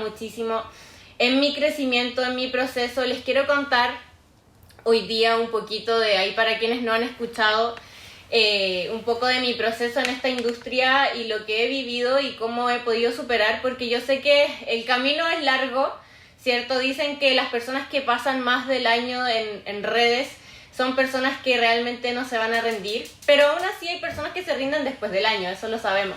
muchísimo en mi crecimiento, en mi proceso. Les quiero contar hoy día un poquito de ahí para quienes no han escuchado un poco de mi proceso en esta industria y lo que he vivido y cómo he podido superar, porque yo sé que el camino es largo, ¿cierto? Dicen que las personas que pasan más del año en redes son personas que realmente no se van a rendir, pero aún así hay personas que se rinden después del año, eso lo sabemos,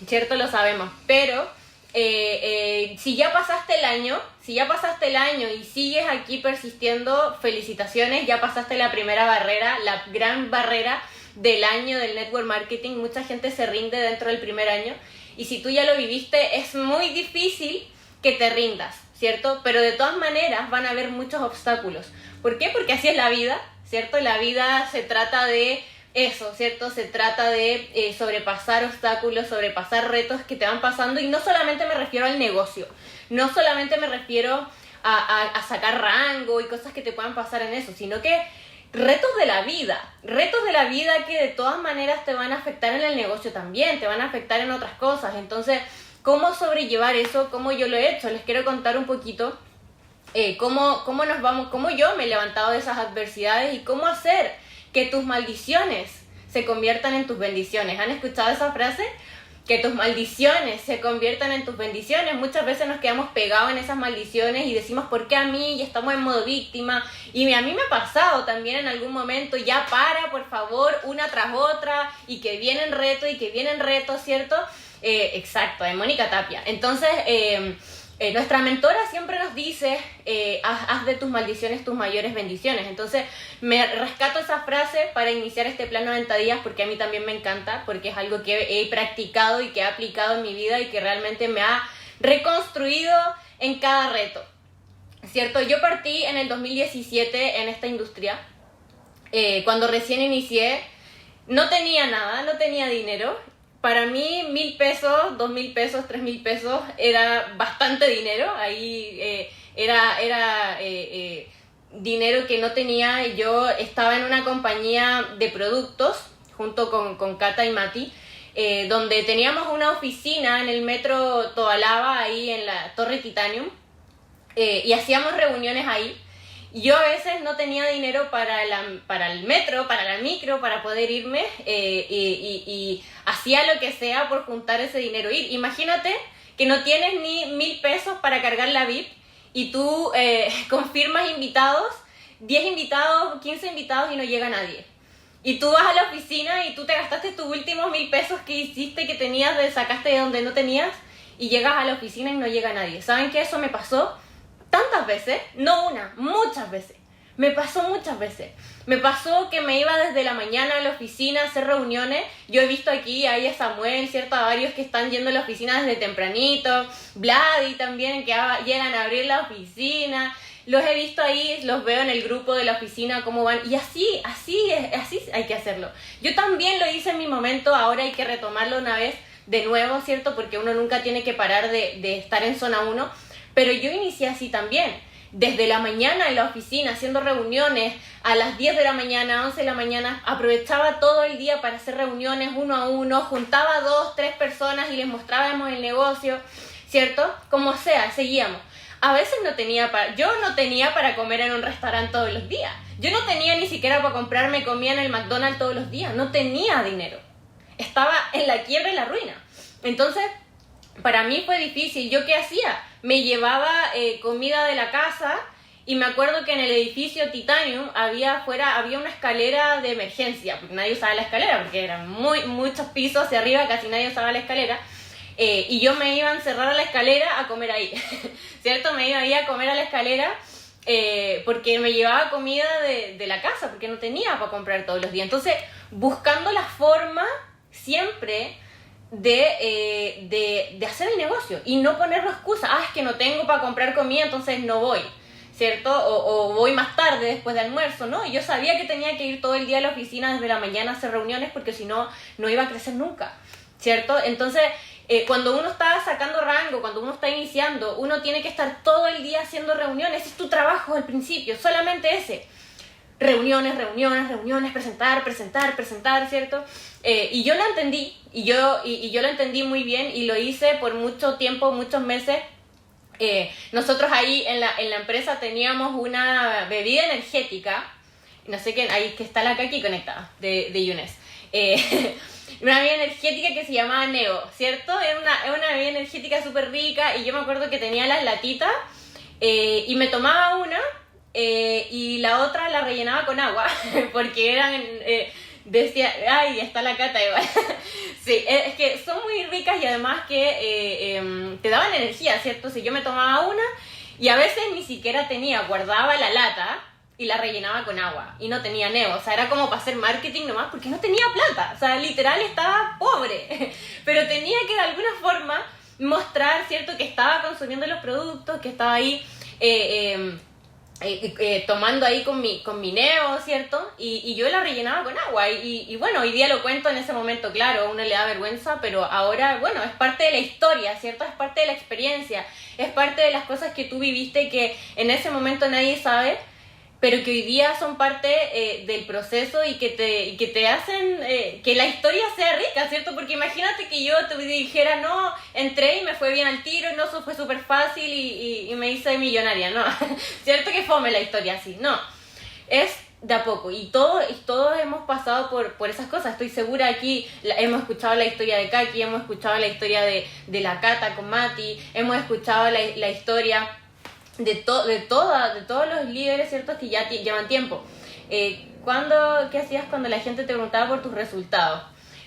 ¿cierto? Lo sabemos, pero si ya pasaste el año y sigues aquí persistiendo, felicitaciones, ya pasaste la primera barrera, la gran barrera del año del network marketing. Mucha gente se rinde dentro del primer año y si tú ya lo viviste es muy difícil que te rindas, ¿cierto? Pero de todas maneras van a haber muchos obstáculos. ¿Por qué? Porque así es la vida, ¿cierto? La vida se trata de eso, ¿cierto? Se trata de sobrepasar obstáculos, sobrepasar retos que te van pasando, y no solamente me refiero al negocio, no solamente me refiero a sacar rango y cosas que te puedan pasar en eso, sino que retos de la vida que de todas maneras te van a afectar en el negocio también, te van a afectar en otras cosas. Entonces, ¿cómo sobrellevar eso? ¿Cómo yo lo he hecho? Les quiero contar un poquito cómo yo me he levantado de esas adversidades y cómo hacer que tus maldiciones se conviertan en tus bendiciones. ¿Han escuchado esa frase? Que tus maldiciones se conviertan en tus bendiciones. Muchas veces nos quedamos pegados en esas maldiciones y decimos, ¿por qué a mí? Y estamos en modo víctima. Y a mí me ha pasado también en algún momento, ya para, por favor, una tras otra, y que vienen retos, ¿cierto? Exacto, de Mónica Tapia. Entonces, nuestra mentora siempre nos dice, haz de tus maldiciones tus mayores bendiciones. Entonces me rescato esa frase para iniciar este plan 90 días, porque a mí también me encanta, porque es algo que he practicado y que he aplicado en mi vida y que realmente me ha reconstruido en cada reto, ¿cierto? Yo partí en el 2017 en esta industria, cuando recién inicié. No tenía nada, no tenía dinero. Para mí 1,000 pesos, 2,000 pesos, 3,000 pesos era bastante dinero. Ahí era dinero que no tenía. Yo estaba en una compañía de productos junto con Cata y Mati, donde teníamos una oficina en el metro Tobalaba, ahí en la Torre Titanium, y hacíamos reuniones ahí. Yo a veces no tenía dinero para el metro, para la micro, para poder irme, y hacía lo que sea por juntar ese dinero. Imagínate que no tienes ni 1,000 pesos para cargar la VIP y tú confirmas invitados, 10 invitados, 15 invitados y no llega nadie. Y tú vas a la oficina y tú te gastaste tus últimos 1,000 pesos que hiciste, que tenías, sacaste de donde no tenías, y llegas a la oficina y no llega nadie. ¿Saben qué? Eso me pasó tantas veces, no una, muchas veces. Me pasó muchas veces. Me pasó que me iba desde la mañana a la oficina a hacer reuniones. Yo he visto aquí ahí a Samuel, ¿cierto? A varios que están yendo a la oficina desde tempranito. Vladi también, que llegan a abrir la oficina. Los he visto ahí, los veo en el grupo de la oficina, cómo van. Y así hay que hacerlo. Yo también lo hice en mi momento, ahora hay que retomarlo una vez de nuevo, ¿cierto? Porque uno nunca tiene que parar de estar en zona 1. Pero yo inicié así también, desde la mañana en la oficina, haciendo reuniones, a las 10 de la mañana, 11 de la mañana, aprovechaba todo el día para hacer reuniones uno a uno, juntaba 2, 3 personas y les mostrábamos el negocio, ¿cierto? Como sea, seguíamos. A veces yo no tenía para comer en un restaurante todos los días, yo no tenía ni siquiera para comprarme comida en el McDonald's todos los días, no tenía dinero, estaba en la quiebra y la ruina. Entonces, para mí fue difícil. ¿Yo qué hacía? Me llevaba comida de la casa, y me acuerdo que en el edificio Titanium había una escalera de emergencia, porque nadie usaba la escalera, porque eran muchos pisos hacia arriba, casi nadie usaba la escalera, y yo me iba a encerrar a la escalera a comer ahí, ¿cierto? Me iba ahí a comer a la escalera, porque me llevaba comida de la casa, porque no tenía para comprar todos los días. Entonces, buscando la forma siempre de hacer el negocio y no ponerlo excusa. Es que no tengo para comprar comida, entonces no voy, ¿cierto? O voy más tarde, después de almuerzo, ¿no? Y yo sabía que tenía que ir todo el día a la oficina desde la mañana a hacer reuniones, porque si no, no iba a crecer nunca, ¿cierto? Entonces, cuando uno está sacando rango, cuando uno está iniciando, uno tiene que estar todo el día haciendo reuniones. Ese es tu trabajo al principio, solamente ese. Reuniones, presentar, ¿cierto? Y yo lo entendí, y yo lo entendí muy bien, y lo hice por mucho tiempo, muchos meses, Nosotros ahí en la empresa teníamos una bebida energética, no sé qué, ahí que está la Kaki conectada, de Younes. Una bebida energética que se llamaba Neo, ¿cierto? Es una bebida energética súper rica y yo me acuerdo que tenía las latitas y me tomaba una y la otra la rellenaba con agua porque eran... decía, ay, está la Cata igual. Sí, es que son muy ricas y además que te daban energía, ¿cierto? Si yo me tomaba una y a veces ni siquiera tenía, guardaba la lata y la rellenaba con agua y no tenía Neo, o sea, era como para hacer marketing nomás porque no tenía plata, o sea, literal estaba pobre, pero tenía que de alguna forma mostrar, ¿cierto? Que estaba consumiendo los productos, que estaba ahí... tomando ahí con mi Neo, ¿cierto? Y yo la rellenaba con agua y bueno, hoy día lo cuento en ese momento, claro, a uno le da vergüenza, pero ahora, bueno, es parte de la historia, ¿cierto? Es parte de la experiencia, es parte de las cosas que tú viviste que en ese momento nadie sabe, pero que hoy día son parte del proceso y que te hacen que la historia sea rica, ¿cierto? Porque imagínate que yo te dijera, no, entré y me fue bien al tiro, no, eso fue súper fácil y me hice millonaria, no, ¿cierto? Que fome la historia así, no, es de a poco y todos hemos pasado por esas cosas, estoy segura aquí, hemos escuchado la historia de Kaki, hemos escuchado la historia de la Cata con Mati, hemos escuchado la historia... de todos los líderes, ¿cierto? Que ya llevan tiempo. ¿Qué hacías cuando la gente te preguntaba por tus resultados?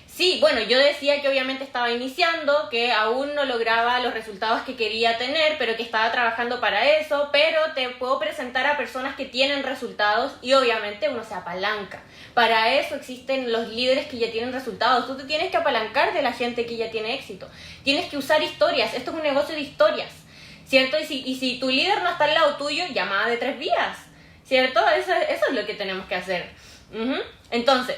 Sí, bueno, yo decía que obviamente estaba iniciando, que aún no lograba los resultados que quería tener, pero que estaba trabajando para eso, pero te puedo presentar a personas que tienen resultados y obviamente uno se apalanca. Para eso existen los líderes que ya tienen resultados. Tú te tienes que apalancar de la gente que ya tiene éxito. Tienes que usar historias. Esto es un negocio de historias, ¿cierto? Y si tu líder no está al lado tuyo, llamada de 3 vías, ¿cierto? Eso es lo que tenemos que hacer. Entonces,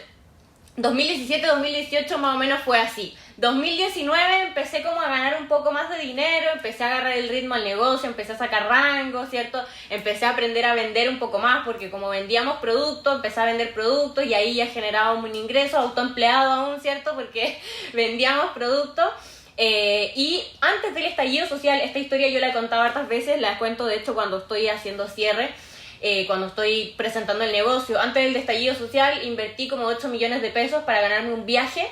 2017-2018 más o menos fue así. 2019 empecé como a ganar un poco más de dinero, empecé a agarrar el ritmo al negocio, empecé a sacar rango, ¿cierto? Empecé a aprender a vender un poco más, porque como vendíamos productos, empecé a vender productos y ahí ya generaba un ingreso autoempleado aún, ¿cierto? Porque vendíamos productos. Y antes del estallido social, esta historia yo la he contado hartas veces, la cuento de hecho cuando estoy haciendo cierre, cuando estoy presentando el negocio. Antes del estallido social invertí como 8 millones de pesos para ganarme un viaje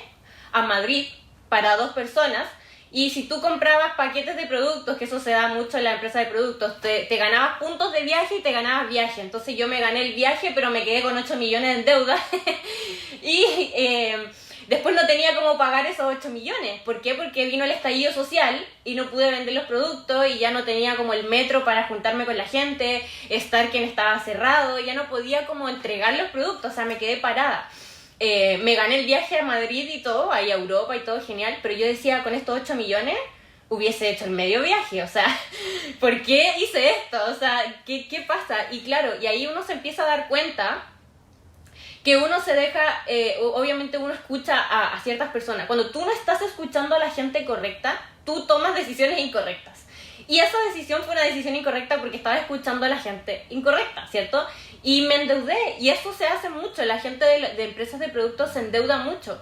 a Madrid para 2 personas. Y si tú comprabas paquetes de productos, que eso se da mucho en la empresa de productos, te ganabas puntos de viaje y te ganabas viaje. Entonces yo me gané el viaje, pero me quedé con 8 millones en deuda. Y... después no tenía cómo pagar esos 8 millones. ¿Por qué? Porque vino el estallido social y no pude vender los productos y ya no tenía como el metro para juntarme con la gente, Starken estaba cerrado, ya no podía como entregar los productos, o sea, me quedé parada. Me gané el viaje a Madrid y todo, ahí a Europa y todo genial, pero yo decía, con estos 8 millones hubiese hecho el medio viaje, o sea, ¿por qué hice esto? O sea, ¿qué pasa? Y claro, y ahí uno se empieza a dar cuenta que uno se deja, obviamente uno escucha a ciertas personas. Cuando tú no estás escuchando a la gente correcta, tú tomas decisiones incorrectas. Y esa decisión fue una decisión incorrecta porque estaba escuchando a la gente incorrecta, ¿cierto? Y me endeudé, y eso se hace mucho, la gente de empresas de productos se endeuda mucho.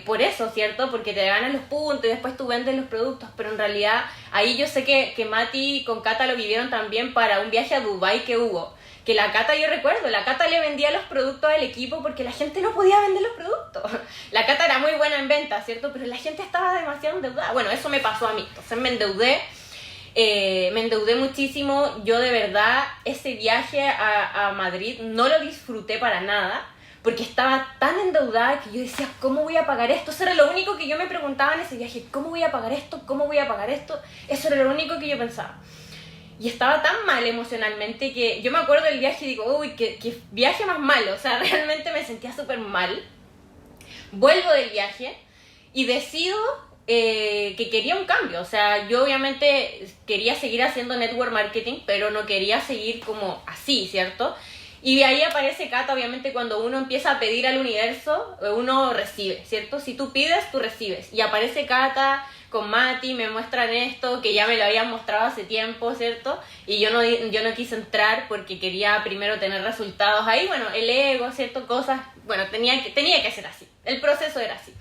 Por eso, ¿cierto? Porque te ganan los puntos y después tú vendes los productos, pero en realidad ahí yo sé que Mati con Cata lo vivieron también para un viaje a Dubái que hubo. Que la Cata, yo recuerdo, la Cata le vendía los productos al equipo porque la gente no podía vender los productos. La Cata era muy buena en venta, ¿cierto? Pero la gente estaba demasiado endeudada. Bueno, eso me pasó a mí. Entonces me endeudé muchísimo. Yo de verdad ese viaje a Madrid no lo disfruté para nada porque estaba tan endeudada que yo decía, ¿cómo voy a pagar esto? Eso era lo único que yo me preguntaba en ese viaje. ¿Cómo voy a pagar esto? ¿Cómo voy a pagar esto? Eso era lo único que yo pensaba. Y estaba tan mal emocionalmente que yo me acuerdo del viaje y digo, uy, qué viaje más malo. O sea, realmente me sentía súper mal. Vuelvo del viaje y decido que quería un cambio. O sea, yo obviamente quería seguir haciendo network marketing, pero no quería seguir como así, ¿cierto? Y de ahí aparece Cata, obviamente cuando uno empieza a pedir al universo, uno recibe, ¿cierto? Si tú pides, tú recibes. Y aparece Cata con Mati, me muestran esto, que ya me lo habían mostrado hace tiempo, ¿cierto? Y yo no quise entrar porque quería primero tener resultados ahí, bueno, el ego, ¿cierto? Cosas, bueno, tenía que ser así. El proceso era así.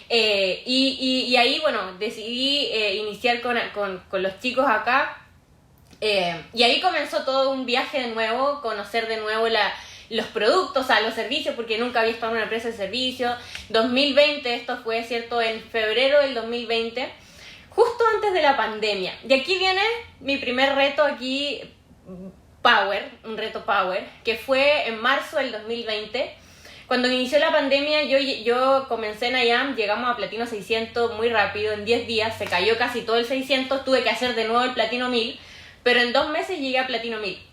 Y ahí, bueno, decidí iniciar con los chicos acá. Y ahí comenzó todo un viaje de nuevo, conocer de nuevo los productos, o sea, los servicios, porque nunca había estado en una empresa de servicios. 2020, esto fue, ¿cierto?, en febrero del 2020, justo antes de la pandemia. Y aquí viene mi primer reto aquí, un reto Power, que fue en marzo del 2020. Cuando inició la pandemia, yo comencé en IAM, llegamos a Platino 600 muy rápido, en 10 días, se cayó casi todo el 600, tuve que hacer de nuevo el Platino 1000, pero en 2 meses llegué a Platino 1000.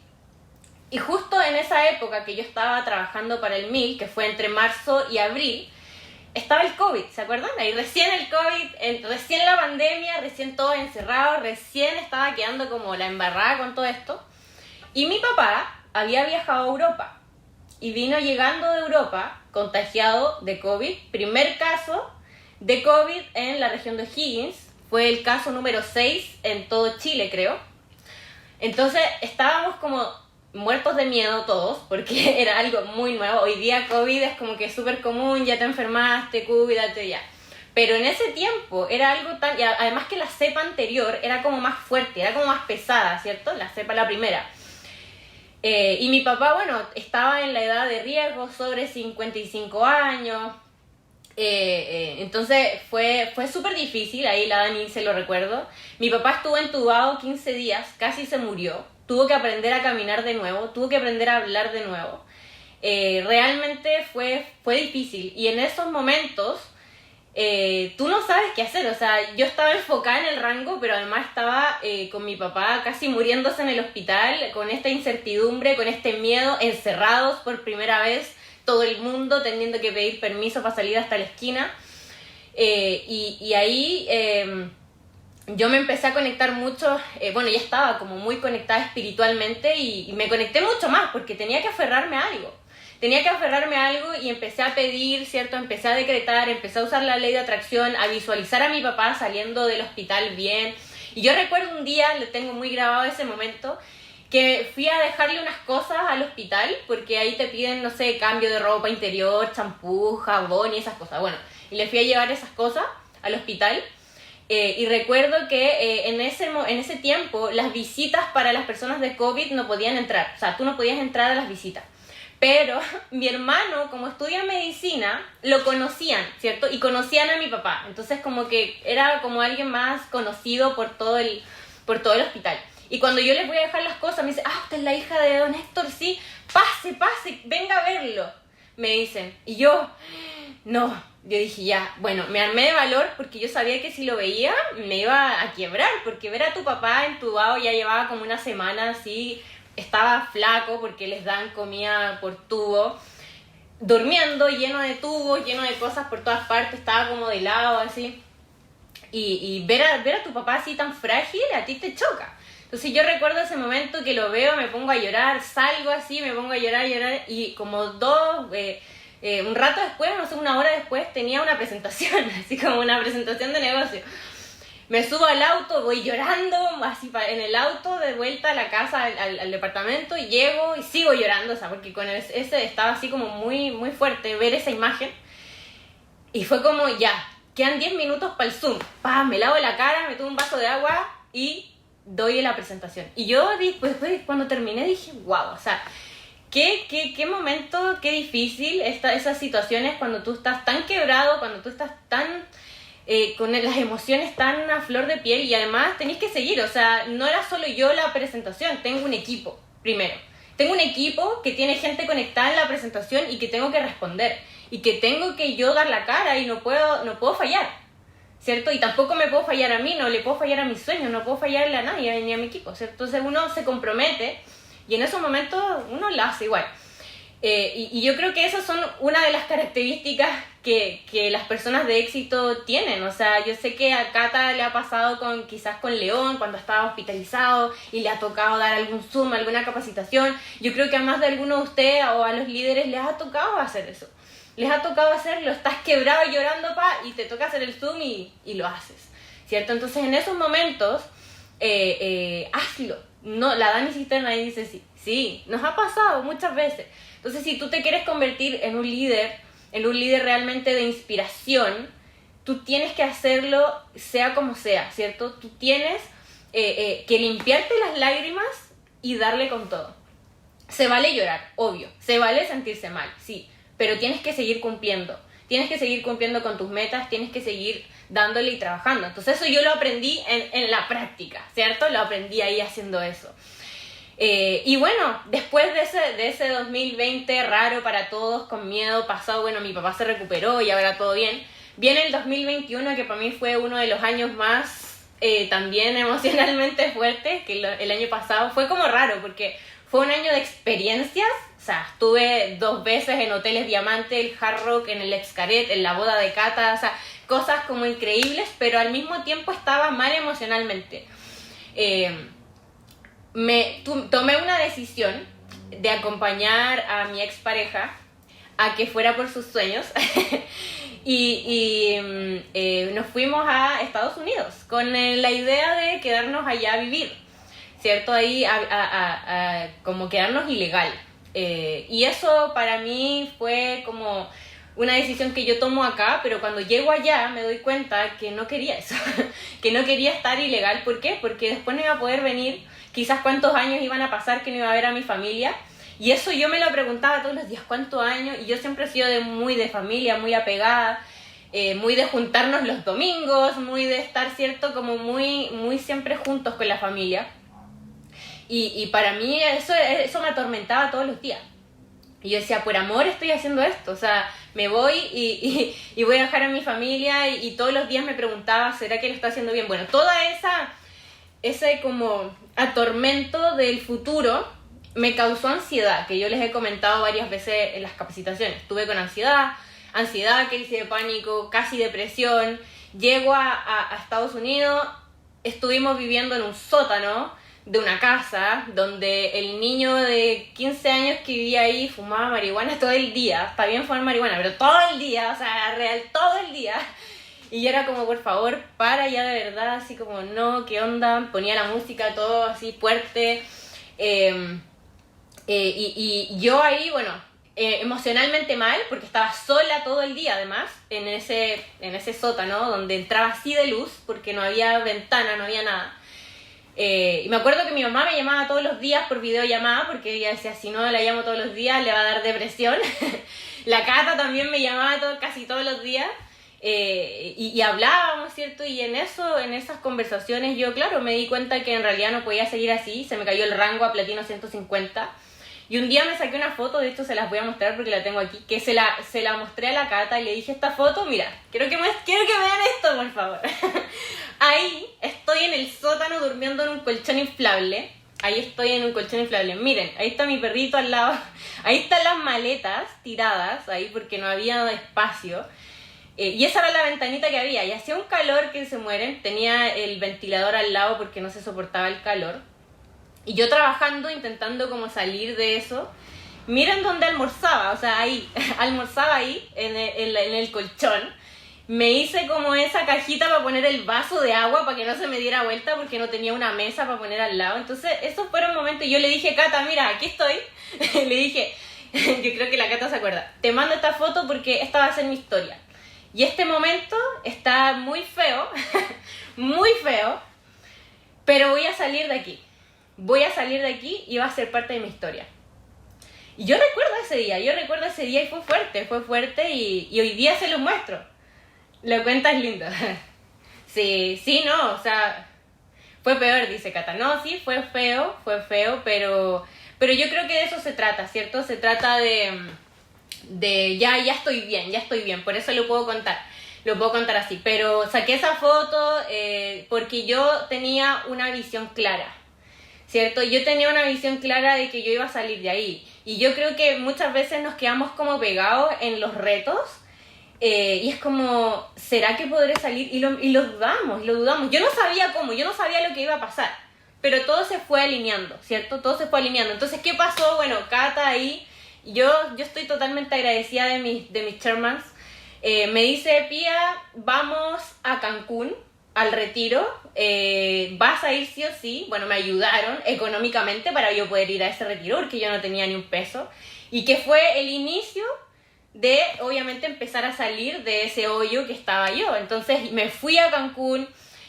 Y justo en esa época que yo estaba trabajando para el 1000, que fue entre marzo y abril, estaba el COVID, ¿se acuerdan? Ahí recién el COVID, recién la pandemia, recién todo encerrado, recién estaba quedando como la embarrada con todo esto. Y mi papá había viajado a Europa y vino llegando de Europa contagiado de COVID. Primer caso de COVID en la región de O'Higgins, fue el caso número 6 en todo Chile, creo. Entonces estábamos como muertos de miedo todos, porque era algo muy nuevo. Hoy día COVID es como que súper común, ya te enfermaste, cuídate ya. Pero en ese tiempo era algo tan... Y además que la cepa anterior era como más fuerte, era como más pesada, ¿cierto? La cepa, la primera. Y mi papá, bueno, estaba en la edad de riesgo, sobre 55 años. Entonces fue súper difícil, ahí la Dani se lo recuerdo. Mi papá estuvo entubado 15 días, casi se murió. Tuvo que aprender a caminar de nuevo, tuvo que aprender a hablar de nuevo. Realmente fue difícil. Y en esos momentos, tú no sabes qué hacer. O sea, yo estaba enfocada en el rango, pero además estaba con mi papá casi muriéndose en el hospital, con esta incertidumbre, con este miedo, encerrados por primera vez, todo el mundo teniendo que pedir permiso para salir hasta la esquina. Y ahí... yo me empecé a conectar mucho, bueno, ya estaba como muy conectada espiritualmente y me conecté mucho más porque tenía que aferrarme a algo. Tenía que aferrarme a algo y empecé a pedir, ¿cierto? Empecé a decretar, empecé a usar la ley de atracción, a visualizar a mi papá saliendo del hospital bien. Y yo recuerdo un día, lo tengo muy grabado ese momento, que fui a dejarle unas cosas al hospital porque ahí te piden, no sé, cambio de ropa interior, champú, jabón y esas cosas. Bueno, y le fui a llevar esas cosas al hospital. Y recuerdo que en ese tiempo las visitas para las personas de COVID no podían entrar, o sea, tú no podías entrar a las visitas. Pero mi hermano, como estudia medicina, lo conocían, ¿cierto? Y conocían a mi papá, entonces como que era como alguien más conocido por todo el hospital. Y cuando yo les voy a dejar las cosas, me dicen, usted es la hija de don Héctor, sí, pase, venga a verlo, me dicen. Y yo dije ya, bueno, me armé de valor porque yo sabía que si lo veía me iba a quebrar, porque ver a tu papá entubado ya llevaba como una semana así, estaba flaco porque les dan comida por tubo, durmiendo lleno de tubos, lleno de cosas por todas partes, estaba como de lado así, y ver a tu papá así tan frágil a ti te choca. Entonces yo recuerdo ese momento que lo veo, me pongo a llorar, salgo así, me pongo a llorar, y como un rato después, no sé, una hora después, tenía una presentación, así como una presentación de negocio. Me subo al auto, voy llorando, así en el auto, de vuelta a la casa, al departamento, y llego y sigo llorando, o sea, porque con ese estaba así como muy, muy fuerte ver esa imagen. Y fue como, ya, quedan 10 minutos para el Zoom. Me lavo la cara, me tomo un vaso de agua y doy la presentación. Y yo después, cuando terminé, dije, wow, o sea... ¿Qué momento, qué difícil esas situaciones cuando tú estás tan quebrado, cuando tú estás tan con las emociones tan a flor de piel y además tenés que seguir, o sea, no era solo yo la presentación, tengo un equipo, primero. Tengo un equipo que tiene gente conectada en la presentación y que tengo que responder y que tengo que yo dar la cara y no puedo fallar, ¿cierto? Y tampoco me puedo fallar a mí, no le puedo fallar a mis sueños, no puedo fallarle a nadie ni a mi equipo, ¿cierto? Entonces uno se compromete y en esos momentos uno lo hace igual. Y yo creo que esas son una de las características que las personas de éxito tienen. O sea, yo sé que a Cata le ha pasado quizás con León, cuando estaba hospitalizado y le ha tocado dar algún Zoom, alguna capacitación. Yo creo que a más de alguno de ustedes o a los líderes les ha tocado hacer eso. Les ha tocado hacerlo, estás quebrado llorando, y te toca hacer el Zoom y lo haces, ¿cierto? Entonces en esos momentos, hazlo. No, la Dani Cisterna ahí dice sí, nos ha pasado muchas veces. Entonces, si tú te quieres convertir en un líder realmente de inspiración, tú tienes que hacerlo sea como sea, ¿cierto? Tú tienes que limpiarte las lágrimas y darle con todo. Se vale llorar, obvio, se vale sentirse mal, sí, pero tienes que seguir cumpliendo. Tienes que seguir cumpliendo con tus metas, tienes que seguir dándole y trabajando. Entonces eso yo lo aprendí en la práctica, ¿cierto? Lo aprendí ahí haciendo eso. Y bueno, después de ese 2020 raro para todos, con miedo, pasado, bueno, mi papá se recuperó y ahora todo bien. Viene el 2021, que para mí fue uno de los años más también emocionalmente fuertes, que el año pasado fue como raro, porque fue un año de experiencias. O sea, estuve 2 veces en hoteles Diamante, el Hard Rock, en el Xcaret, en la boda de Cata, o sea, cosas como increíbles, pero al mismo tiempo estaba mal emocionalmente. Tomé una decisión de acompañar a mi expareja a que fuera por sus sueños y nos fuimos a Estados Unidos con la idea de quedarnos allá a vivir, ¿cierto? Ahí como quedarnos ilegal. Y eso para mí fue como una decisión que yo tomo acá, pero cuando llego allá me doy cuenta que no quería eso, que no quería estar ilegal. ¿Por qué? Porque después no iba a poder venir, quizás cuántos años iban a pasar que no iba a ver a mi familia, y eso yo me lo preguntaba todos los días, ¿cuántos años? Y yo siempre he sido muy de familia, muy apegada, muy de juntarnos los domingos, muy de estar, ¿cierto? Como muy siempre juntos con la familia. Y para mí eso me atormentaba todos los días. Y yo decía, por amor estoy haciendo esto, o sea, me voy y voy a dejar a mi familia y todos los días me preguntaba, ¿será que lo está haciendo bien? Bueno, toda ese como atormento del futuro me causó ansiedad, que yo les he comentado varias veces en las capacitaciones. Estuve con ansiedad, crisis de pánico, casi depresión. Llego a Estados Unidos, estuvimos viviendo en un sótano de una casa donde el niño de 15 años que vivía ahí fumaba marihuana todo el día. Está bien fumar marihuana, pero todo el día, o sea, real, todo el día. Y yo era como, por favor, para ya de verdad, así como, no, ¿qué onda? Ponía la música todo así fuerte. Y yo ahí, bueno, emocionalmente mal, porque estaba sola todo el día además, en ese sótano donde entraba así de luz, porque no había ventana, no había nada. Y me acuerdo que mi mamá me llamaba todos los días por videollamada, porque ella decía, si no la llamo todos los días le va a dar depresión. La Cata también me llamaba casi todos los días, y hablábamos, ¿cierto? Y en esas conversaciones yo, claro, me di cuenta que en realidad no podía seguir así, se me cayó el rango a platino 150. Y un día me saqué una foto, de esto se las voy a mostrar porque la tengo aquí, que se la mostré a la Cata y le dije, esta foto, mira, quiero que vean esto, por favor. Ahí estoy en el sótano durmiendo en un colchón inflable. Ahí estoy en un colchón inflable. Miren, ahí está mi perrito al lado. Ahí están las maletas tiradas, ahí porque no había espacio. Y esa era la ventanita que había. Y hacía un calor que se mueren. Tenía el ventilador al lado porque no se soportaba el calor. Y yo trabajando, intentando como salir de eso. Miren dónde almorzaba. O sea, ahí. Almorzaba ahí, en el colchón. Me hice como esa cajita para poner el vaso de agua para que no se me diera vuelta porque no tenía una mesa para poner al lado. Entonces, esos fueron momentos. Yo le dije, Cata, mira, aquí estoy. Le dije, yo creo que la Cata se acuerda. Te mando esta foto porque esta va a ser mi historia. Y este momento está muy feo, muy feo, pero voy a salir de aquí. Voy a salir de aquí y va a ser parte de mi historia. Y yo recuerdo ese día y fue fuerte y hoy día se lo muestro. Lo cuentas lindo. Sí, no, o sea, fue peor, dice Cata. No, sí, fue feo, pero yo creo que de eso se trata, ¿cierto? Se trata de ya estoy bien, por eso lo puedo contar así. Pero saqué esa foto porque yo tenía una visión clara, ¿cierto? Yo tenía una visión clara de que yo iba a salir de ahí. Y yo creo que muchas veces nos quedamos como pegados en los retos. Y es como, ¿será que podré salir? Y lo dudamos. Yo no sabía cómo, yo no sabía lo que iba a pasar, pero todo se fue alineando, ¿cierto? Todo se fue alineando. Entonces, ¿qué pasó? Bueno, Cata ahí, yo estoy totalmente agradecida de mis chairmans. Me dice, Pía, vamos a Cancún, al retiro, vas a ir sí o sí. Bueno, me ayudaron económicamente para yo poder ir a ese retiro, porque yo no tenía ni un peso. Y que fue el inicio de, obviamente, empezar a salir de ese hoyo que estaba yo. Entonces me fui a Cancún,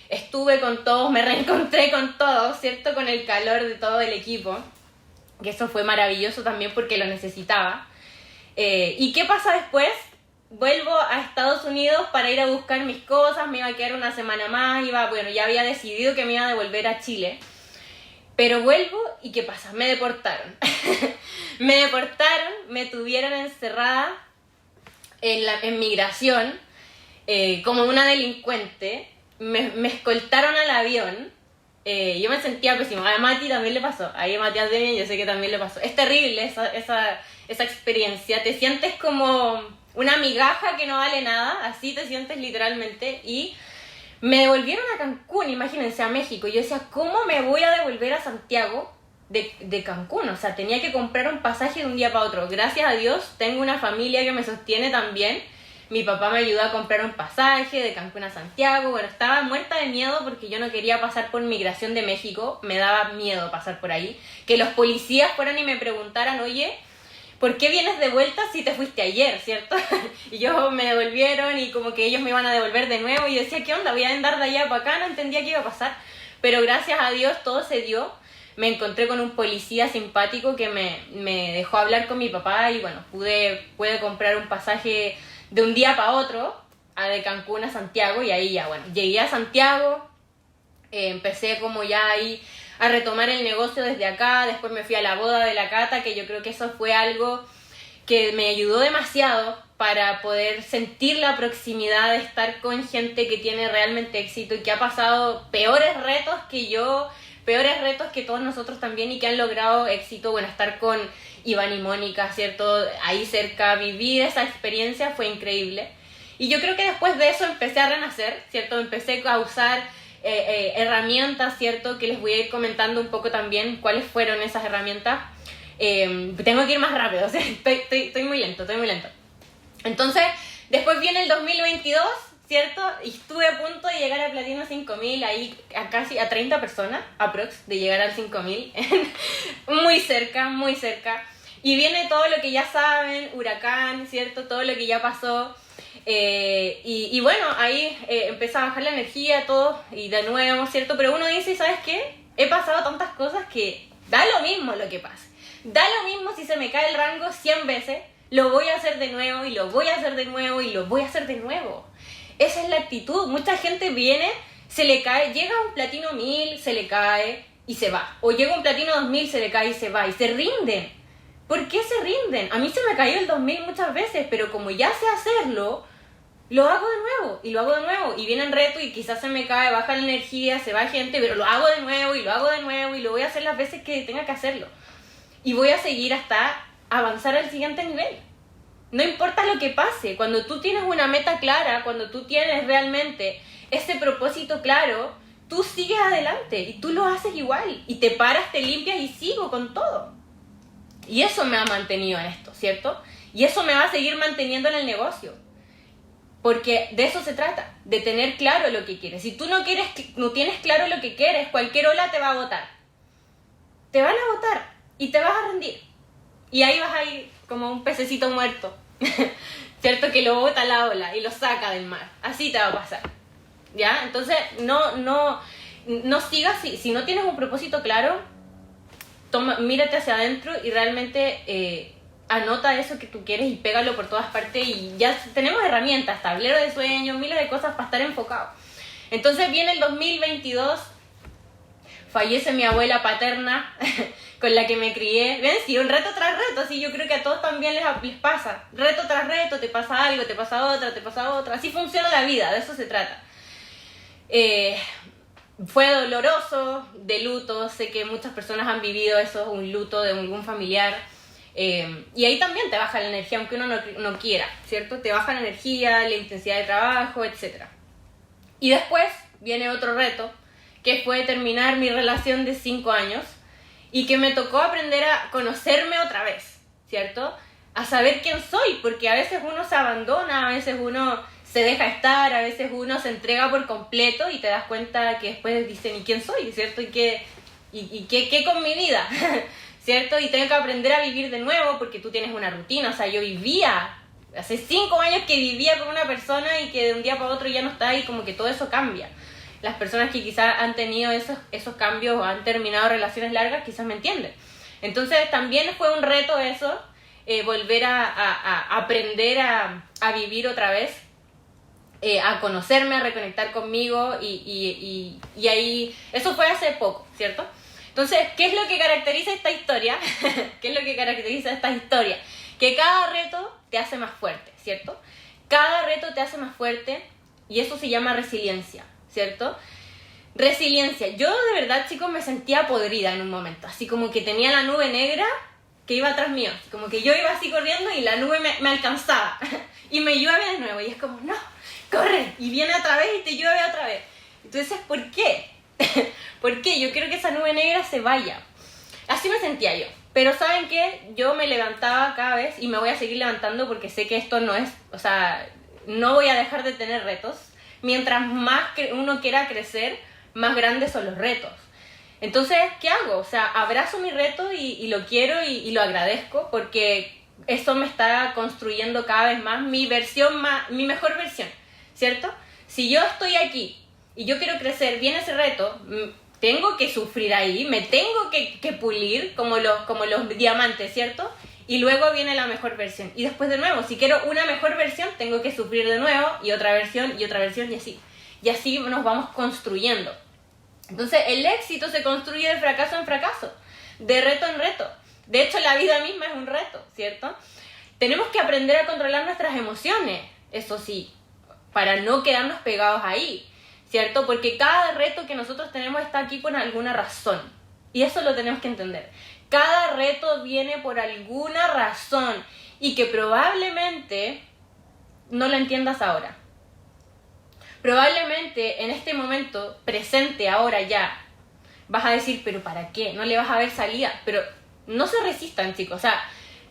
estuve con todos, me reencontré con todos, ¿cierto? Con el calor de todo el equipo, que eso fue maravilloso también porque lo necesitaba. ¿Y qué pasa después? Vuelvo a Estados Unidos para ir a buscar mis cosas, me iba a quedar una semana más, bueno, ya había decidido que me iba a devolver a Chile. Pero vuelvo y ¿qué pasa? Me deportaron. Me deportaron, me tuvieron encerrada en migración como una delincuente. Me escoltaron al avión. Yo me sentía pésimo. A Mati también le pasó. A Matías de mí, yo sé que también le pasó. Es terrible esa experiencia. Te sientes como una migaja que no vale nada. Así te sientes literalmente. Y me devolvieron a Cancún, imagínense, a México. Yo decía, ¿cómo me voy a devolver a Santiago de Cancún? O sea, tenía que comprar un pasaje de un día para otro. Gracias a Dios tengo una familia que me sostiene también. Mi papá me ayudó a comprar un pasaje de Cancún a Santiago. Bueno, estaba muerta de miedo porque yo no quería pasar por migración de México. Me daba miedo pasar por ahí. Que los policías fueran y me preguntaran, oye, ¿por qué vienes de vuelta si te fuiste ayer, cierto? Y yo me devolvieron y como que ellos me iban a devolver de nuevo. Y yo decía, ¿qué onda? Voy a andar de allá para acá. No entendía qué iba a pasar. Pero gracias a Dios todo se dio. Me encontré con un policía simpático que me dejó hablar con mi papá. Y bueno, pude comprar un pasaje de un día para otro, de Cancún a Santiago. Y ahí ya, bueno, llegué a Santiago. Empecé como ya ahí a retomar el negocio desde acá. Después me fui a la boda de la Cata, que yo creo que eso fue algo que me ayudó demasiado para poder sentir la proximidad de estar con gente que tiene realmente éxito y que ha pasado peores retos que yo, peores retos que todos nosotros también, y que han logrado éxito. Bueno, estar con Iván y Mónica, ¿cierto? Ahí cerca, vivir esa experiencia fue increíble. Y yo creo que después de eso empecé a renacer, ¿cierto? Empecé a usar herramientas, ¿cierto? Que les voy a ir comentando un poco también cuáles fueron esas herramientas. Tengo que ir más rápido, o sea, estoy muy lento. Entonces, después viene el 2022, ¿cierto? Y estuve a punto de llegar a Platino 5000, ahí a casi a 30 personas, aprox, de llegar al 5000. Muy cerca. Y viene todo lo que ya saben, huracán, ¿cierto? Todo lo que ya pasó. Y bueno, ahí empieza a bajar la energía, todo, y de nuevo, ¿cierto? Pero uno dice, ¿sabes qué? He pasado tantas cosas que da lo mismo lo que pase. Da lo mismo si se me cae el rango 100 veces, lo voy a hacer de nuevo, y lo voy a hacer de nuevo, y lo voy a hacer de nuevo. Esa es la actitud. Mucha gente viene, se le cae, llega a un platino 1000, se le cae y se va. O llega a un platino 2000, se le cae y se va. Y se rinden. ¿Por qué se rinden? A mí se me cayó el 2000 muchas veces, pero como ya sé hacerlo, lo hago de nuevo, y lo hago de nuevo, y vienen retos, y quizás se me cae, baja la energía, se va gente, pero lo hago de nuevo, y lo hago de nuevo, y lo voy a hacer las veces que tenga que hacerlo. Y voy a seguir hasta avanzar al siguiente nivel. No importa lo que pase, cuando tú tienes una meta clara, cuando tú tienes realmente ese propósito claro, tú sigues adelante, y tú lo haces igual, y te paras, te limpias, y sigo con todo. Y eso me ha mantenido en esto, ¿cierto? Y eso me va a seguir manteniendo en el negocio. Porque de eso se trata, de tener claro lo que quieres. Si tú no tienes claro lo que quieres, cualquier ola te va a botar. Te van a botar y te vas a rendir. Y ahí vas a ir como un pececito muerto, ¿cierto? Que lo bota la ola y lo saca del mar. Así te va a pasar, ¿ya? Entonces, no sigas, si no tienes un propósito claro, mírate hacia adentro y realmente anota eso que tú quieres y pégalo por todas partes, y ya tenemos herramientas, tablero de sueños, miles de cosas para estar enfocado. Entonces viene el 2022, fallece mi abuela paterna con la que me crié. ¿Ven? Sí, un reto tras reto, así yo creo que a todos también les pasa. Reto tras reto, te pasa algo, te pasa otra. Así funciona la vida, de eso se trata. Fue doloroso, de luto, sé que muchas personas han vivido eso, un luto de algún familiar. Y ahí también te baja la energía, aunque uno no quiera, ¿cierto? Te baja la energía, la intensidad de trabajo, etc. Y después viene otro reto, que fue terminar mi relación de 5 años, y que me tocó aprender a conocerme otra vez, ¿cierto? A saber quién soy, porque a veces uno se abandona, a veces uno se deja estar, a veces uno se entrega por completo y te das cuenta que después dicen, ¿y quién soy? ¿Cierto? ¿Y qué con mi vida? ¿Cierto? Y tengo que aprender a vivir de nuevo porque tú tienes una rutina. O sea, yo vivía hace 5 años que vivía con una persona y que de un día para otro ya no está, y como que todo eso cambia. Las personas que quizás han tenido esos cambios o han terminado relaciones largas quizás me entienden. Entonces también fue un reto eso, volver a aprender a vivir otra vez, a conocerme, a reconectar conmigo, y ahí, eso fue hace poco, ¿cierto? Entonces, ¿qué es lo que caracteriza esta historia? ¿Qué es lo que caracteriza esta historia? Que cada reto te hace más fuerte, ¿cierto? Cada reto te hace más fuerte, y eso se llama resiliencia, ¿cierto? Resiliencia. Yo de verdad, chicos, me sentía podrida en un momento, así como que tenía la nube negra que iba atrás mío, así como que yo iba así corriendo y la nube me alcanzaba y me llueve de nuevo, y es como, no, corre, y viene otra vez y te llueve otra vez. Entonces, ¿por qué? ¿Por qué? Yo quiero que esa nube negra se vaya. Así me sentía yo. Pero ¿saben qué? Yo me levantaba cada vez, y me voy a seguir levantando porque sé que esto no es, o sea, no voy a dejar de tener retos. Mientras más que uno quiera crecer, más grandes son los retos. Entonces, ¿qué hago? O sea, abrazo mi reto y lo quiero y lo agradezco, porque eso me está construyendo cada vez más mi mejor versión, ¿cierto? Si yo estoy aquí y yo quiero crecer, viene ese reto, tengo que sufrir ahí, me tengo que pulir como los diamantes, ¿cierto? Y luego viene la mejor versión. Y después de nuevo, si quiero una mejor versión, tengo que sufrir de nuevo, y otra versión, y otra versión, y así. Y así nos vamos construyendo. Entonces, el éxito se construye de fracaso en fracaso, de reto en reto. De hecho, la vida misma es un reto, ¿cierto? Tenemos que aprender a controlar nuestras emociones, eso sí, para no quedarnos pegados ahí, ¿cierto? Porque cada reto que nosotros tenemos está aquí por alguna razón. Y eso lo tenemos que entender. Cada reto viene por alguna razón, y que probablemente no lo entiendas ahora. Probablemente en este momento presente, ahora ya, vas a decir, pero ¿para qué? No le vas a ver salida. Pero no se resistan, chicos. O sea,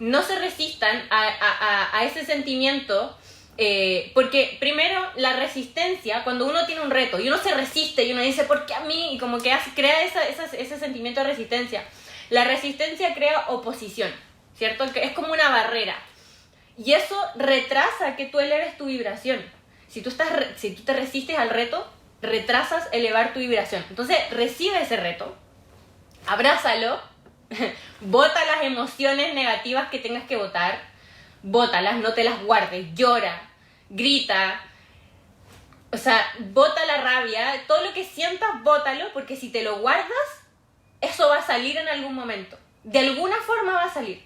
no se resistan a ese sentimiento, porque primero, la resistencia, cuando uno tiene un reto y uno se resiste y uno dice, ¿por qué a mí? Y como que crea ese sentimiento de resistencia. La resistencia crea oposición, ¿cierto? Que es como una barrera. Y eso retrasa que tú eleves tu vibración. Si tú te resistes al reto, retrasas elevar tu vibración. Entonces, recibe ese reto, abrázalo, bota las emociones negativas que tengas que botar, bótalas, no te las guardes, llora, grita, o sea, bota la rabia, todo lo que sientas, bótalo, porque si te lo guardas, eso va a salir en algún momento. De alguna forma va a salir.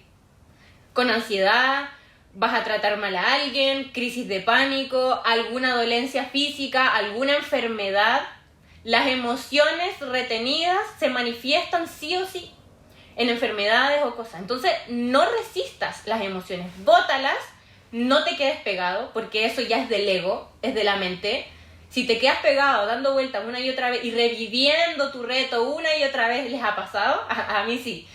Con ansiedad, vas a tratar mal a alguien, crisis de pánico, alguna dolencia física, alguna enfermedad. Las emociones retenidas se manifiestan sí o sí en enfermedades o cosas. Entonces, no resistas las emociones, bótalas, no te quedes pegado, porque eso ya es del ego, es de la mente. Si te quedas pegado, dando vueltas una y otra vez y reviviendo tu reto una y otra vez, ¿les ha pasado? A mí sí.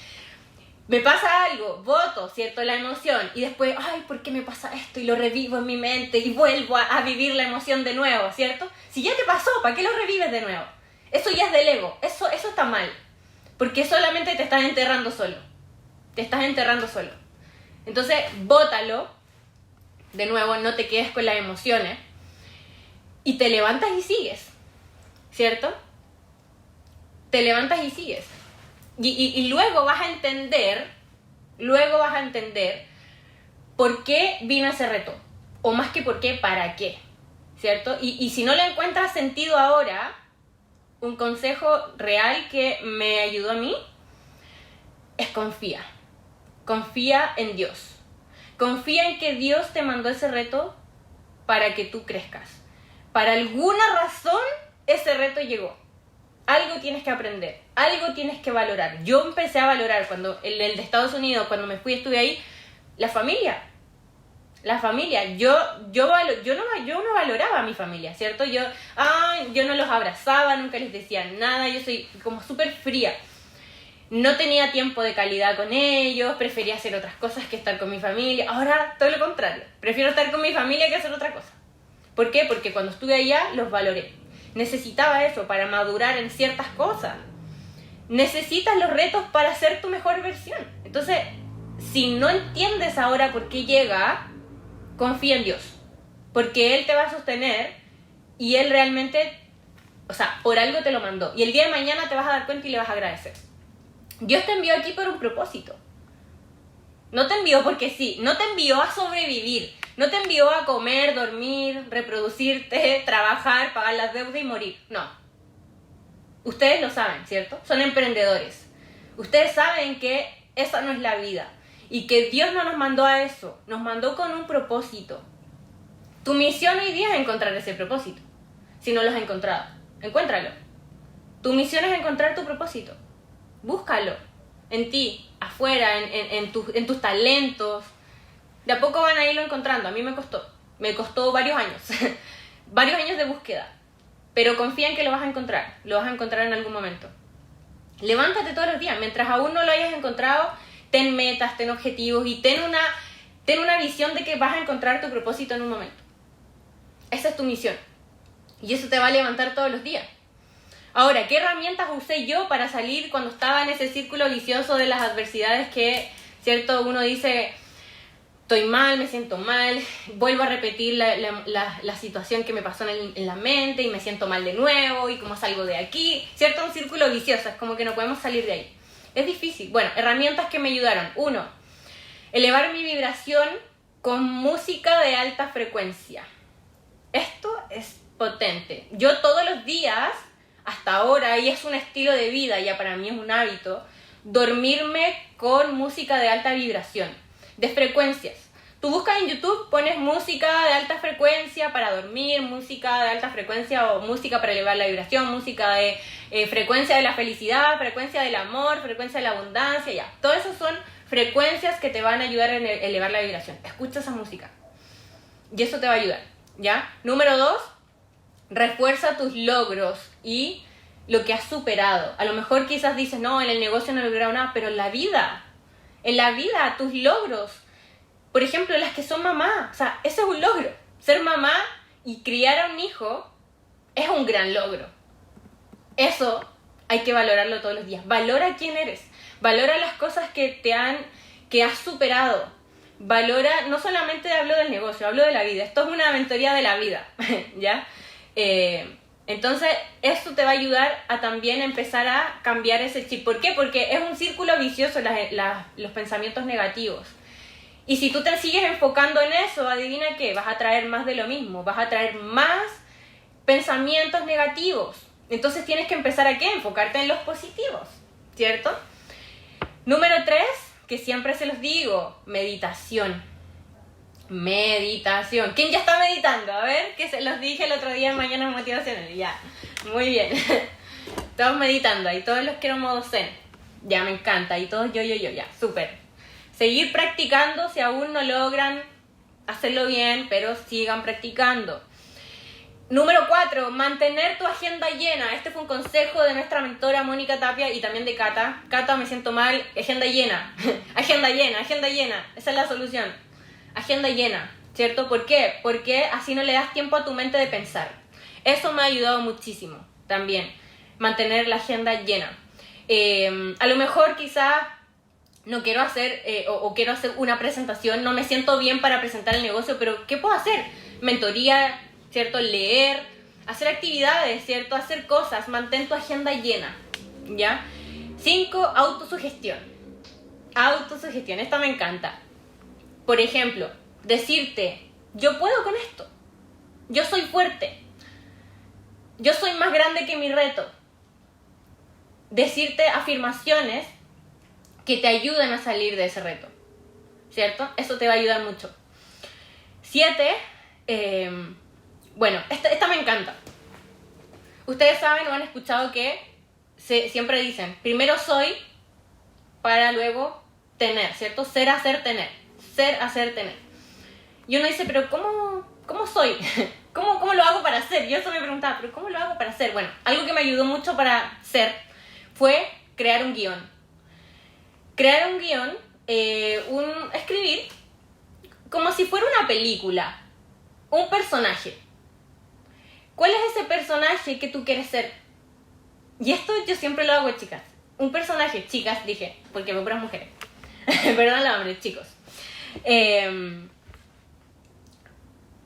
Me pasa algo, voto, ¿cierto? La emoción, y después, ay, ¿por qué me pasa esto? Y lo revivo en mi mente y vuelvo a vivir la emoción de nuevo, ¿cierto? Si ya te pasó, ¿para qué lo revives de nuevo? Eso ya es del ego, eso está mal, porque solamente te estás enterrando solo. Te estás enterrando solo. Entonces, bótalo, de nuevo, no te quedes con las emociones, y te levantas y sigues, ¿cierto? Te levantas y sigues. Y luego vas a entender por qué vino ese reto, o más que por qué, para qué, ¿cierto? Y si no le encuentras sentido ahora, un consejo real que me ayudó a mí es confía en Dios, confía en que Dios te mandó ese reto para que tú crezcas. Para alguna razón ese reto llegó. Algo tienes que aprender, algo tienes que valorar. Yo empecé a valorar cuando el de Estados Unidos, cuando me fui, estuve ahí, la familia. Yo no valoraba a mi familia, ¿cierto? Yo no los abrazaba, nunca les decía nada, yo soy como súper fría. No tenía tiempo de calidad con ellos, prefería hacer otras cosas que estar con mi familia. Ahora, todo lo contrario, prefiero estar con mi familia que hacer otra cosa. ¿Por qué? Porque cuando estuve allá los valoré. Necesitaba eso para madurar en ciertas cosas. Necesitas los retos para ser tu mejor versión. Entonces, si no entiendes ahora por qué llega, confía en Dios, porque Él te va a sostener y Él realmente, o sea, por algo te lo mandó. Y el día de mañana te vas a dar cuenta y le vas a agradecer. Dios te envió aquí por un propósito. No te envió porque sí, no te envió a sobrevivir, no te envió a comer, dormir, reproducirte, trabajar, pagar las deudas y morir. No. Ustedes lo saben, ¿cierto? Son emprendedores. Ustedes saben que esa no es la vida y que Dios no nos mandó a eso, nos mandó con un propósito. Tu misión hoy día es encontrar ese propósito. Si no lo has encontrado, encuéntralo. Tu misión es encontrar tu propósito. Búscalo en ti, afuera, en tus talentos. De a poco van a irlo encontrando. A mí me costó varios años, varios años de búsqueda. Pero confía en que lo vas a encontrar en algún momento. Levántate todos los días, mientras aún no lo hayas encontrado, ten metas, ten objetivos y ten una visión de que vas a encontrar tu propósito en un momento. Esa es tu misión. Y eso te va a levantar todos los días. Ahora, ¿qué herramientas usé yo para salir cuando estaba en ese círculo vicioso de las adversidades que, cierto, uno dice, estoy mal, me siento mal, vuelvo a repetir la situación que me pasó en la mente y me siento mal de nuevo y cómo salgo de aquí, cierto, un círculo vicioso, es como que no podemos salir de ahí. Es difícil. Bueno, herramientas que me ayudaron. 1, elevar mi vibración con música de alta frecuencia. Esto es potente. Yo todos los días, hasta ahora, y es un estilo de vida, ya para mí es un hábito, dormirme con música de alta vibración, de frecuencias. Tú buscas en YouTube, pones música de alta frecuencia para dormir, música de alta frecuencia o música para elevar la vibración, música de frecuencia de la felicidad, frecuencia del amor, frecuencia de la abundancia, ya. Todas esas son frecuencias que te van a ayudar a elevar la vibración. Escucha esa música y eso te va a ayudar, ¿ya? Número 2, refuerza tus logros y lo que has superado. A lo mejor quizás dices, no, en el negocio no he logrado nada, pero en la vida, tus logros, por ejemplo, las que son mamá, o sea, ese es un logro. Ser mamá y criar a un hijo es un gran logro. Eso hay que valorarlo todos los días. Valora quién eres, valora las cosas que has superado. Valora, no solamente hablo del negocio, hablo de la vida. Esto es una mentoría de la vida, ¿ya? Entonces eso te va a ayudar a también empezar a cambiar ese chip. ¿Por qué? Porque es un círculo vicioso los pensamientos negativos. Y si tú te sigues enfocando en eso, adivina qué, vas a traer más de lo mismo, vas a traer más pensamientos negativos. Entonces tienes que empezar a ¿qué? Enfocarte en los positivos, ¿cierto? Número 3, que siempre se los digo, meditación. Meditación. ¿Quién ya está meditando? A ver, que se los dije el otro día en Mañana Motivacional. Ya, muy bien. Todos meditando, ahí todos los quiero modo zen. Ya, me encanta. Y todos yo, ya, súper. Seguir practicando si aún no logran hacerlo bien, pero sigan practicando. Número 4, mantener tu agenda llena. Este fue un consejo de nuestra mentora Mónica Tapia y también de Cata. Cata, me siento mal, agenda llena. Agenda llena. Esa es la solución. Agenda llena, ¿cierto? ¿Por qué? Porque así no le das tiempo a tu mente de pensar. Eso me ha ayudado muchísimo también, mantener la agenda llena. A lo mejor quizás no quiero hacer o quiero hacer una presentación, no me siento bien para presentar el negocio, pero ¿qué puedo hacer? Mentoría, ¿cierto? Leer, hacer actividades, ¿cierto? Hacer cosas, mantén tu agenda llena, ¿ya? 5, autosugestión. Autosugestión, esta me encanta. Por ejemplo, decirte, yo puedo con esto, yo soy fuerte, yo soy más grande que mi reto. Decirte afirmaciones que te ayuden a salir de ese reto, ¿cierto? Eso te va a ayudar mucho. 7, bueno, esta me encanta. Ustedes saben o han escuchado que siempre dicen, primero soy para luego tener, ¿cierto? Ser, hacer, tener. Ser, hacer, tener. Y uno dice, pero ¿cómo soy? ¿Cómo lo hago para ser? Yo eso me preguntaba, pero ¿cómo lo hago para ser? Bueno, algo que me ayudó mucho para ser fue crear un guión. Crear un guión, escribir como si fuera una película, un personaje. ¿Cuál es ese personaje que tú quieres ser? Y esto yo siempre lo hago, chicas. Un personaje, chicas, dije, porque veo puras mujeres. Perdón, la hombre, chicos.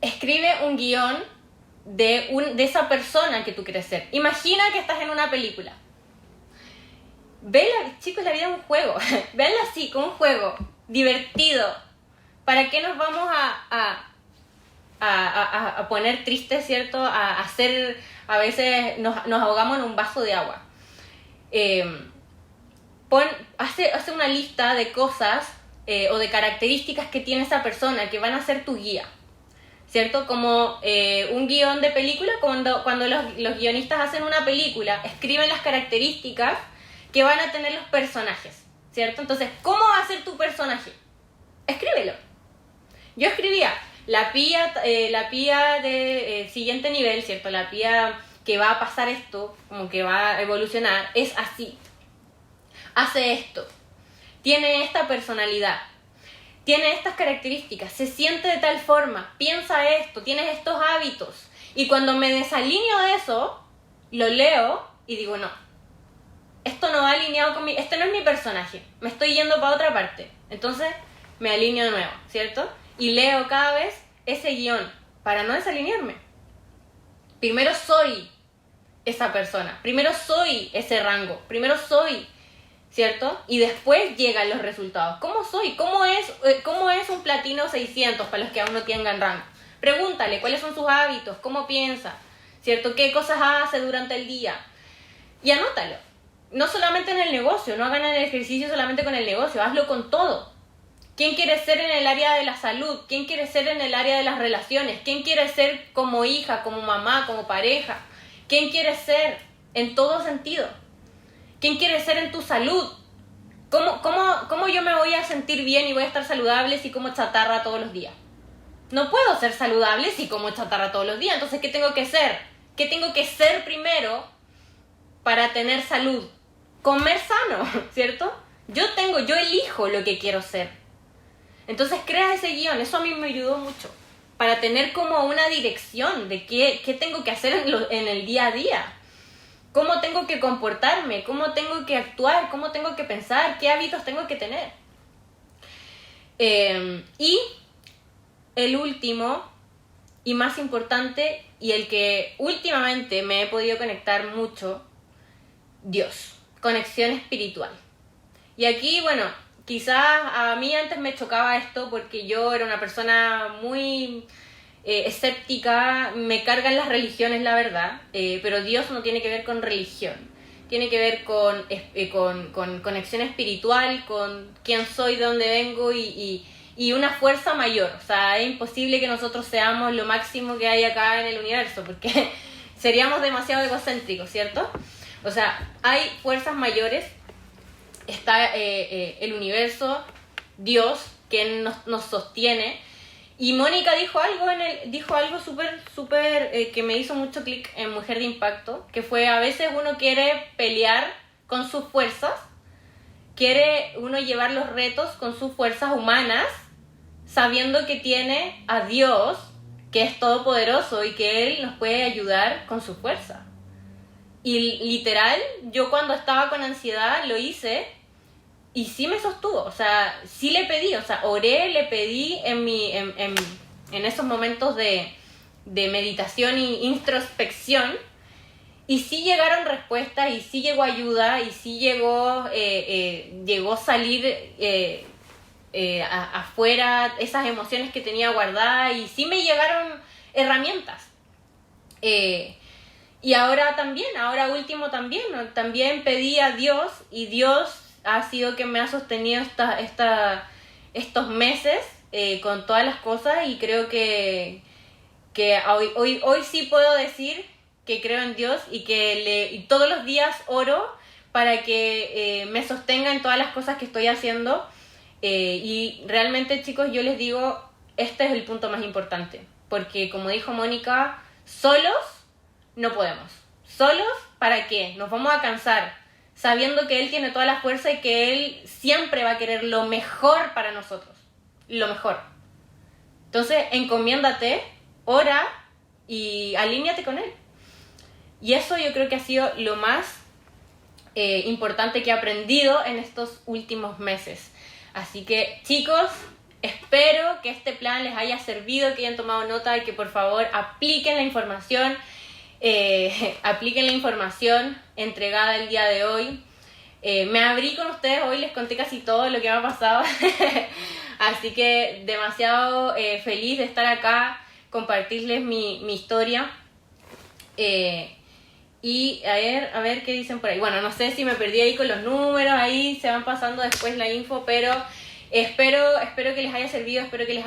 escribe un guión de esa persona que tú quieres ser. Imagina que estás en una película. Chicos, la vida es un juego. Véanla así, como un juego divertido. ¿Para qué nos vamos a poner tristes, cierto? A veces nos ahogamos en un vaso de agua. Hace una lista de cosas o de características que tiene esa persona que van a ser tu guía, ¿cierto? Como un guión de película, cuando los guionistas hacen una película, escriben las características que van a tener los personajes, ¿cierto? Entonces, ¿cómo va a ser tu personaje? Escríbelo. Yo escribía la pía de siguiente nivel, ¿cierto? La pía que va a pasar esto, como que va a evolucionar, es así. Hace esto. Tiene esta personalidad. Tiene estas características. Se siente de tal forma. Piensa esto. Tienes estos hábitos. Y cuando me desalineo de eso, lo leo y digo, no. Esto no va alineado con este no es mi personaje. Me estoy yendo para otra parte. Entonces, me alineo de nuevo, ¿cierto? Y leo cada vez ese guión para no desalinearme. Primero soy esa persona. Primero soy ese rango. Primero soy, ¿cierto? Y después llegan los resultados. ¿Cómo soy? ¿Cómo es un platino 600 para los que aún no tengan rango? Pregúntale cuáles son sus hábitos, cómo piensa, ¿cierto? ¿Qué cosas hace durante el día? Y anótalo. No solamente en el negocio, no hagan el ejercicio solamente con el negocio, hazlo con todo. ¿Quién quiere ser en el área de la salud? ¿Quién quiere ser en el área de las relaciones? ¿Quién quiere ser como hija, como mamá, como pareja? ¿Quién quiere ser en todo sentido? ¿Quién quiere ser en tu salud? ¿Cómo yo me voy a sentir bien y voy a estar saludable si como chatarra todos los días? No puedo ser saludable si como chatarra todos los días. Entonces, ¿qué tengo que ser? ¿Qué tengo que ser primero para tener salud? Comer sano, ¿cierto? Yo elijo lo que quiero ser. Entonces, crea ese guión. Eso a mí me ayudó mucho. Para tener como una dirección de qué tengo que hacer en el día a día. Cómo tengo que comportarme, cómo tengo que actuar, cómo tengo que pensar, qué hábitos tengo que tener. Y el último y más importante, y el que últimamente me he podido conectar mucho, Dios, conexión espiritual. Y aquí, bueno, quizás a mí antes me chocaba esto porque yo era una persona muy escéptica, me cargan las religiones, la verdad, pero Dios no tiene que ver con religión, tiene que ver con conexión espiritual, con quién soy, de dónde vengo y una fuerza mayor. O sea, es imposible que nosotros seamos lo máximo que hay acá en el universo, porque seríamos demasiado egocéntricos, ¿cierto? O sea, hay fuerzas mayores, está el universo, Dios, que nos sostiene. Y Mónica dijo algo súper que me hizo mucho clic en Mujer de Impacto, que fue: a veces uno quiere pelear con sus fuerzas, quiere uno llevar los retos con sus fuerzas humanas, sabiendo que tiene a Dios, que es todopoderoso y que Él nos puede ayudar con su fuerza. Y literal, yo cuando estaba con ansiedad lo hice y sí me sostuvo. O sea, sí le pedí, o sea, oré, le pedí en esos momentos de meditación e introspección, y sí llegaron respuestas, y sí llegó ayuda, y sí llegó salir afuera esas emociones que tenía guardadas, y sí me llegaron herramientas. Y ahora último también pedí a Dios, y Dios ha sido quien me ha sostenido estos meses con todas las cosas, y creo que hoy sí puedo decir que creo en Dios y todos los días oro para que me sostenga en todas las cosas que estoy haciendo. Y realmente, chicos, yo les digo, este es el punto más importante, porque como dijo Mónica, solos no podemos. ¿Solos para qué? Nos vamos a cansar, sabiendo que Él tiene toda la fuerza y que Él siempre va a querer lo mejor para nosotros. Lo mejor. Entonces, encomiéndate, ora y alíñate con Él. Y eso yo creo que ha sido lo más importante que he aprendido en estos últimos meses. Así que, chicos, Espero que este plan les haya servido, que hayan tomado nota y que por favor apliquen la información entregada el día de hoy. Me abrí con ustedes hoy, les conté casi todo lo que me ha pasado. Así que demasiado feliz de estar acá, compartirles mi historia. Y a ver qué dicen por ahí. Bueno, no sé si me perdí ahí con los números, ahí se van pasando después la info, pero espero que les haya servido, espero que les